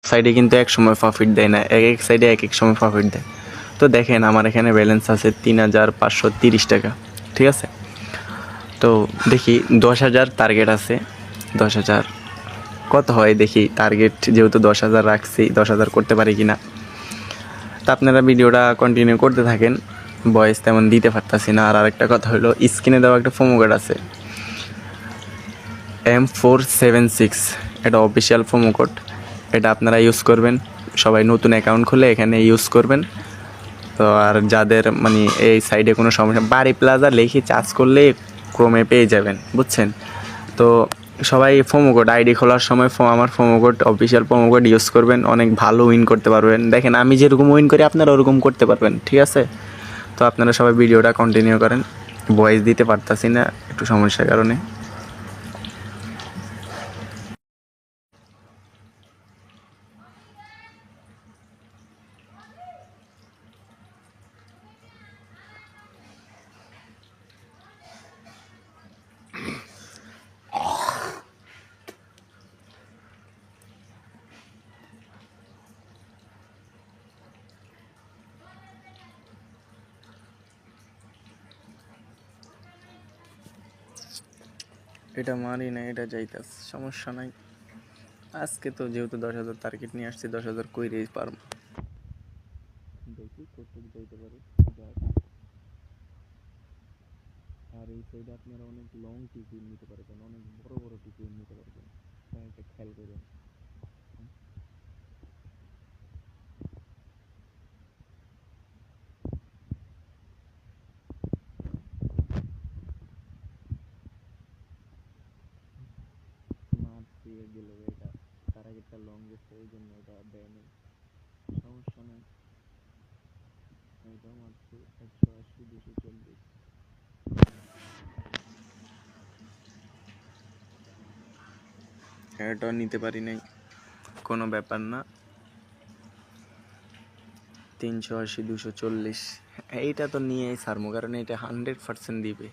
সাইডে কিন্তু এক সময় প্রফিট দেয় না, এক এক সাইডে এক এক সময় প্রফিট দেয়। তো দেখেন আমার এখানে ব্যালেন্স আছে 3530 টাকা, ঠিক আছে। তো দেখি 10,000 টার্গেট আছে, 10,000 কত হয় দেখি। টার্গেট যেহেতু 10,000 রাখছি, 10,000 করতে পারি কি না। তা আপনারা ভিডিওটা কন্টিনিউ করতে থাকেন, ভয়েস তেমন দিতে পারতাছি না। আর আরেকটা কথা হলো, স্ক্রিনে দেওয়া একটা প্রোমো কোড আছে M476, এটা অফিসিয়াল প্রোমো কোড, এটা আপনারা ইউজ করবেন। সবাই নতুন অ্যাকাউন্ট খুলে এখানে ইউজ করবেন। তো আর যাদের মানে এই সাইডে কোনো সমস্যা, বাড়ি প্লাজা লিখে চার্জ করলে ক্রমে পেয়ে যাবেন, বুঝছেন। তো সবাই প্রোমো কোড আইডি খোলার সময় আমার promo code, official promo code use করবেন, অনেক ভালো উইন করতে পারবেন। দেখেন আমি যেরকম উইন করি আপনারা ওরকম করতে পারবেন, ঠিক আছে। তো আপনারা সবাই ভিডিওটা কন্টিনিউ করেন, ভয়েস দিতে পারতাছি না একটু সমস্যার কারণে। এটা মারি না, এটা যাইতাস, সমস্যা নাই। আজকে তো যেহেতু 10,000 টার্গেট নিয়ে আসছি, 10,000 কইরেই পারব। দেখি কতটুকু যাইতে পারে। আর এই সাইডে আপনারা অনেক লং টিকিট নিতে পারবেন, অনেক বড় বড় টিকিট নিতে পারবেন, এটা খেয়াল করবেন। মাছ দিয়ে গেল, এটা তার আগে একটা লং গেছে, এই জন্য এটা দেয়নি, সমস্যা নেই। এটা মারছে 180, 240, এটা নিতে পারি নাই, কোনো ব্যাপার না। 380, 240, এইটা তো নিয়েই ছাড়বো, কারণ এটা 100% দিবে।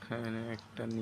হ্যাঁ, একটা নিয়ে